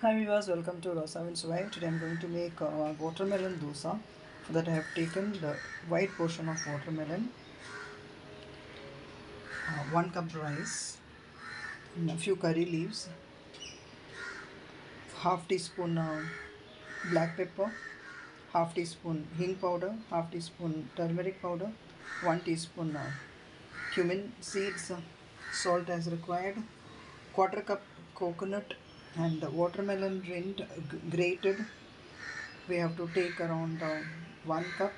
Hi viewers, welcome to Rasavinsuvai. Today I am going to make watermelon dosa. For that I have taken the white portion of watermelon, 1 cup rice, and a few curry leaves, half teaspoon black pepper, half teaspoon hing powder, half teaspoon turmeric powder, 1 teaspoon cumin seeds, salt as required, quarter cup coconut, and watermelon rind grated. We have to take around 1 cup,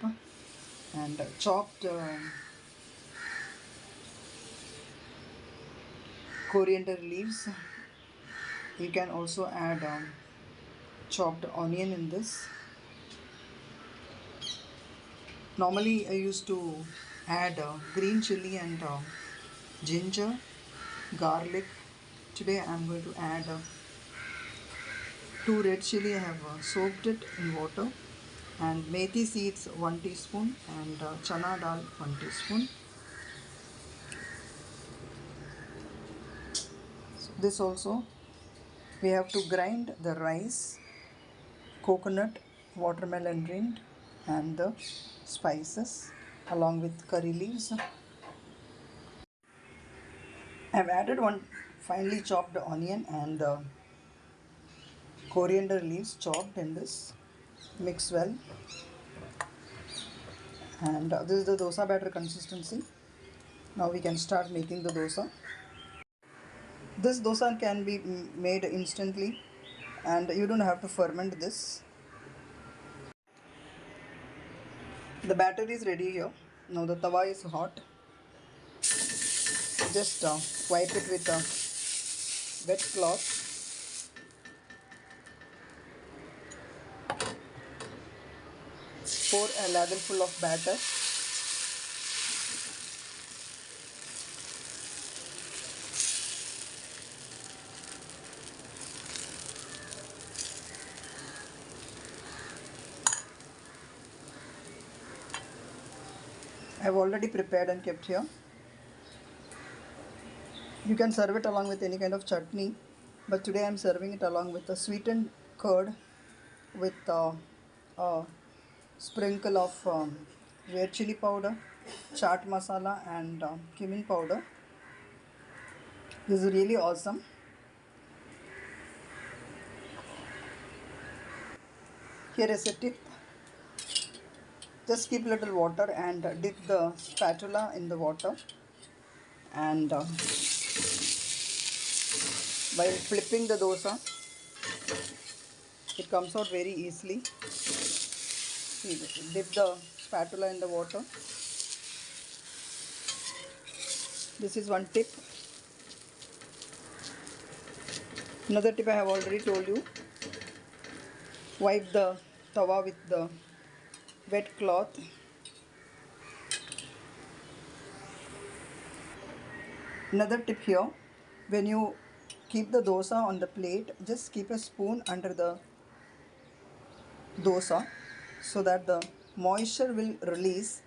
and chopped coriander leaves. You can also add chopped onion in this. Normally I used to add green chili and ginger, garlic. Today I am going to add 2 red chili. I have soaked it in water, and methi seeds 1 teaspoon, and chana dal 1 teaspoon. So this also we have to grind the rice, coconut, watermelon rind, and the spices along with curry leaves. I have added 1 finely chopped onion and coriander leaves chopped in this. Mix well, and this is the dosa batter consistency. Now we can start making the dosa. This dosa can be made instantly, and you don't have to ferment this. The batter is ready here. Now the tawa is hot. Just wipe it with a wet cloth. Pour a ladle full of batter. I have already prepared and kept here. You can serve it along with any kind of chutney, but today I am serving it along with a sweetened curd with a sprinkle of red chili powder, chaat masala, and cumin powder. This is really awesome. Here is a tip. Just keep little water and dip the spatula in the water, and while flipping the dosa, it comes out very easily. Dip the spatula in the water. This is one tip. Another tip I have already told you. Wipe the tawa with the wet cloth. Another tip here, when you keep the dosa on the plate, just keep a spoon under the dosa so that the moisture will release,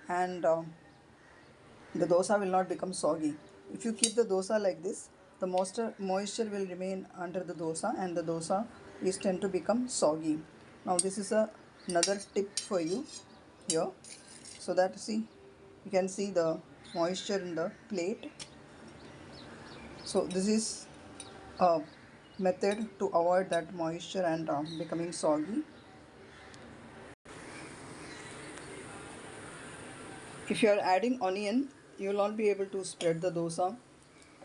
and the dosa will not become soggy. If you keep the dosa like this, the moisture will remain under the dosa, and the dosa is tend to become soggy. Now this is another tip for you here, so that you can see the moisture in the plate. So this is a method to avoid that moisture and becoming soggy. If you are adding onion, you will not be able to spread the dosa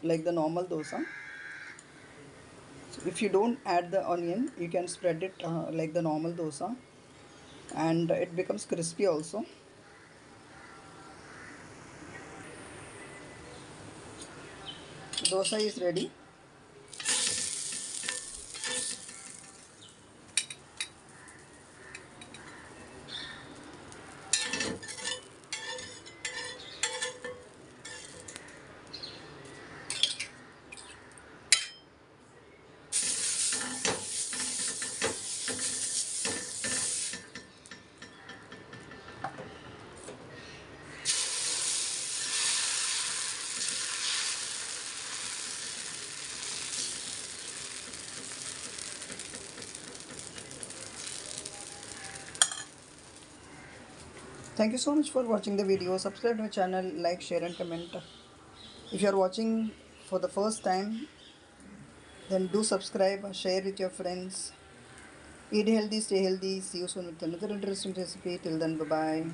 like the normal dosa. So if you don't add the onion, you can spread it like the normal dosa, and it becomes crispy also. Dosa is ready. Thank you so much for watching the video. Subscribe to my channel, like, share and comment. If you are watching for the first time, then do subscribe, share with your friends. Eat healthy, stay healthy. See you soon with another interesting recipe. Till then, bye bye.